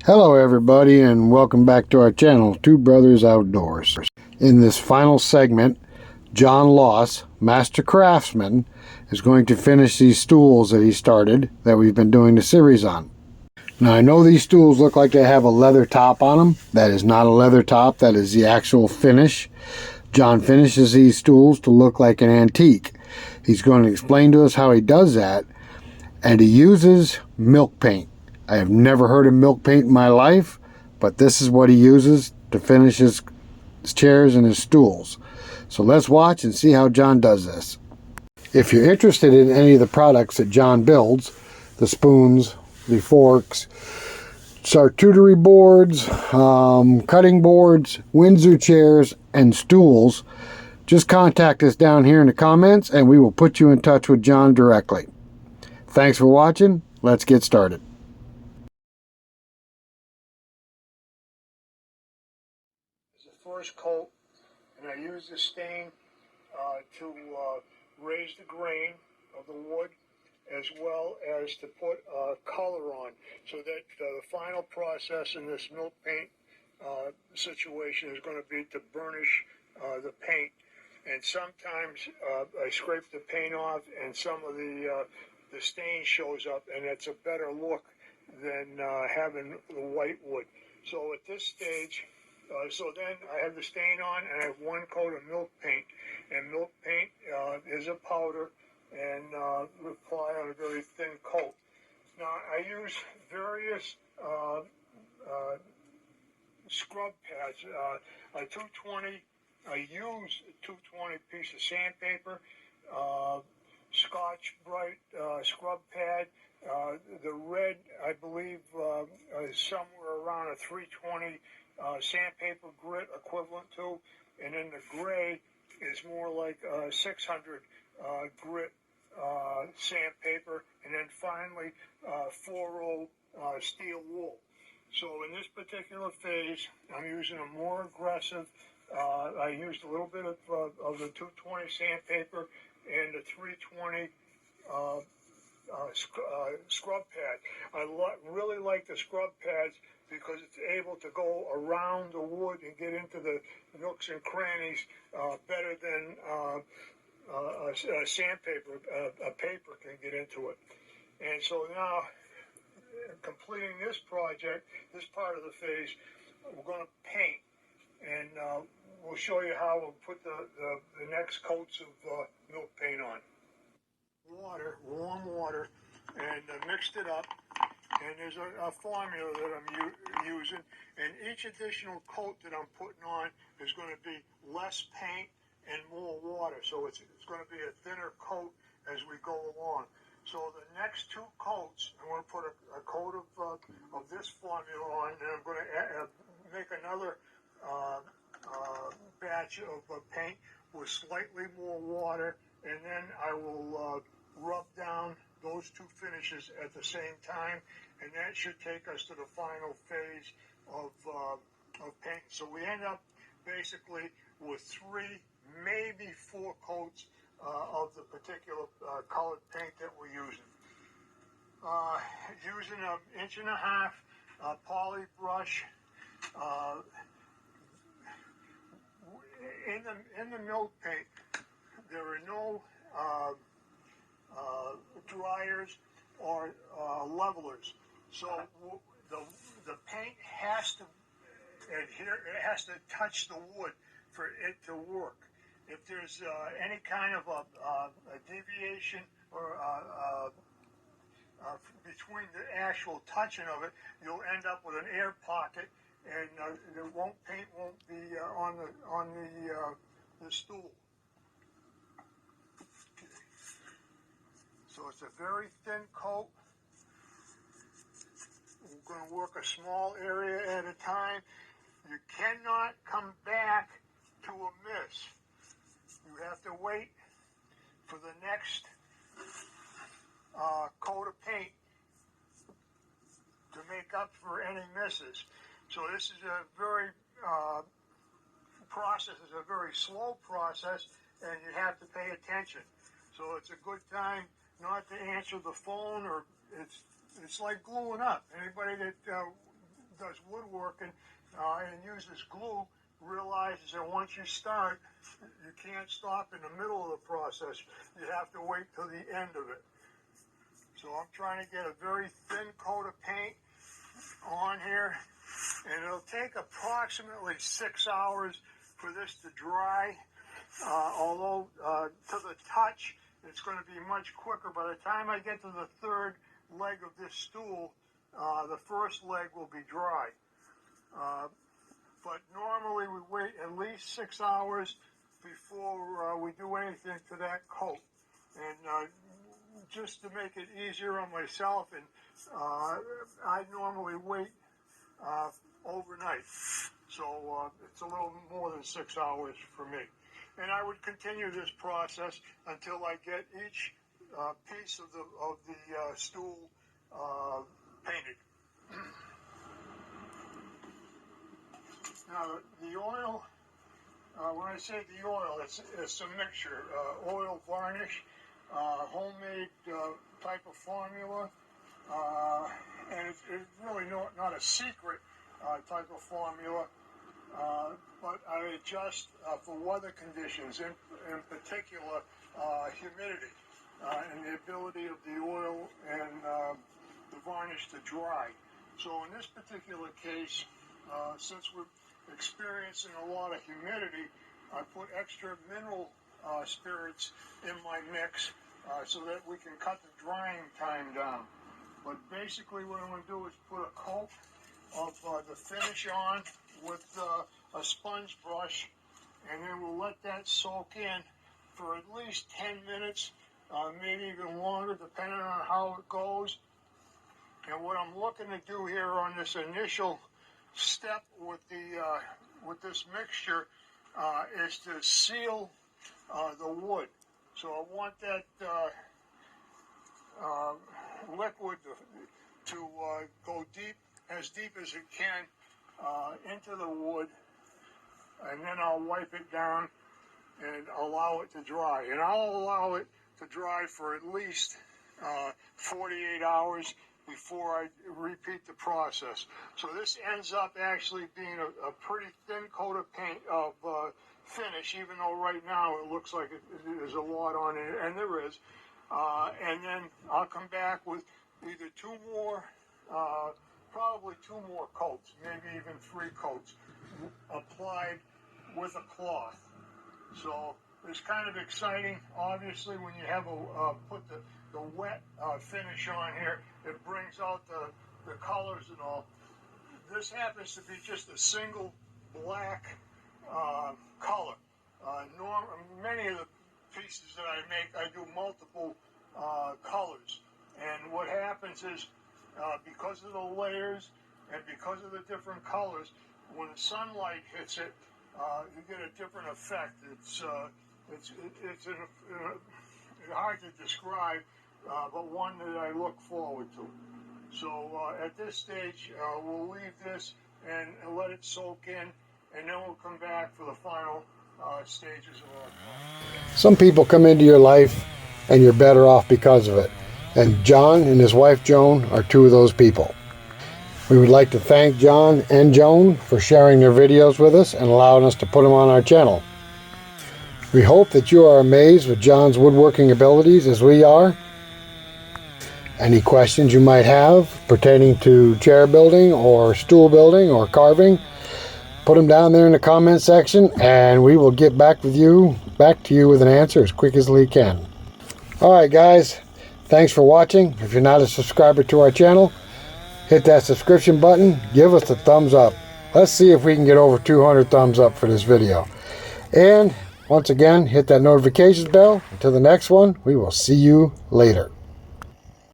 Hello everybody and welcome back to our channel, Two Brothers Outdoors. In this final segment, John Los, Master Craftsman, is going to finish these stools that he started that we've been doing the series on. Now I know these stools look like they have a leather top on them. That is not a leather top, that is the actual finish. John finishes these stools to look like an antique. He's going to explain to us how he does that, and he uses milk paint. I have never heard of milk paint in my life, but this is what he uses to finish his chairs and his stools. So let's watch and see how John does this. If you're interested in any of the products that John builds, the spoons, the forks, charcuterie boards, cutting boards, Windsor chairs, and stools, just contact us down here in the comments and we will put you in touch with John directly. Thanks for watching. Let's get started. First coat, and I use the stain to raise the grain of the wood as well as to put color on, so that the final process in this milk paint situation is going to be to burnish the paint. And sometimes I scrape the paint off and some of the stain shows up, and it's a better look than having the white wood. So at this stage, so then I have the stain on and I have one coat of milk paint. And milk paint is a powder and apply on a very thin coat. Now I use various scrub pads. A 220, I use a 220 piece of sandpaper, Scotch Brite scrub pad. The red, I believe, is somewhere around a 320 sandpaper grit equivalent to, and then the gray is more like 600 grit sandpaper, and then finally 4-0 steel wool. So in this particular phase, I'm using a more aggressive. I used a little bit of the 220 sandpaper and the 320 scrub pad. I really like the scrub pads because it's able to go around the wood and get into the nooks and crannies better than a sandpaper, a paper can get into it. And so now, completing this project, this part of the phase, we're going to paint. And we'll show you how we'll put the next coats of milk paint on. Water, warm water, and mixed it up. And there's a formula that I'm using, and each additional coat that I'm putting on is going to be less paint and more water. So it's going to be a thinner coat as we go along. So the next two coats, I'm going to put a coat of this formula on, and I'm going to make another batch of paint with slightly more water, and then I will rub down those two finishes at the same time, and that should take us to the final phase of paint. So we end up basically with 3, maybe 4 coats of the particular colored paint that we're using. Using an 1.5 inch poly brush. In the milk paint, there are no dryers or levelers, so the paint has to adhere, it has to touch the wood for it to work. If there's any kind of a deviation or between the actual touching of it, you'll end up with an air pocket, and the paint won't be on the stool. So it's a very thin coat. We're going to work a small area at a time. You cannot come back to a miss. You have to wait for the next coat of paint to make up for any misses. So this is a very a very slow process, and you have to pay attention. So it's a good time not to answer the phone, or it's like gluing up. Anybody that does woodworking and uses glue realizes that once you start, you can't stop in the middle of the process. You have to wait till the end of it. So I'm trying to get a very thin coat of paint on here, and it'll take approximately 6 hours for this to dry, although to the touch it's going to be much quicker. By the time I get to the third leg of this stool, the first leg will be dry. But normally we wait at least 6 hours before we do anything to that coat. And just to make it easier on myself, and I normally wait overnight. So it's a little more than 6 hours for me. And I would continue this process until I get each piece of the stool painted. Now the oil, when I say the oil, it's a mixture, oil varnish, homemade type of formula, and it's really not a secret type of formula, but I adjust for weather conditions, in particular humidity, and the ability of the oil and the varnish to dry. So in this particular case, since we're experiencing a lot of humidity, I put extra mineral spirits in my mix so that we can cut the drying time down. But basically what I'm going to do is put a coat of the finish on with a sponge brush, and then we'll let that soak in for at least 10 minutes, maybe even longer, depending on how it goes. And what I'm looking to do here on this initial step with this mixture is to seal the wood. So I want that liquid to go as deep as it can into the wood, and then I'll wipe it down and allow it to dry. And I'll allow it to dry for at least 48 hours before I repeat the process. So this ends up actually being a pretty thin coat of paint, of finish, even though right now it looks like there's a lot on it, and there is. And then I'll come back with either probably two more coats, maybe even 3 coats, applied with a cloth. So it's kind of exciting, obviously, when you have put the wet finish on here. It brings out the colors and all. This happens to be just a single black color. Many of the pieces that I make, I do multiple colors. And what happens is, because of the layers and because of the different colors, when the sunlight hits it, you get a different effect. It's hard to describe, but one that I look forward to. So at this stage, we'll leave this and let it soak in, and then we'll come back for the final stages of our process. Some people come into your life and you're better off because of it. And John and his wife Joan are 2 of those people. We would like to thank John and Joan for sharing their videos with us and allowing us to put them on our channel. We hope that you are amazed with John's woodworking abilities as we are. Any questions you might have pertaining to chair building or stool building or carving, put them down there in the comment section and we will get back to you with an answer as quick as we can. Alright guys, thanks for watching. If you're not a subscriber to our channel, hit that subscription button, give us a thumbs up. Let's see if we can get over 200 thumbs up for this video. And once again, hit that notifications bell. Until the next one, we will see you later.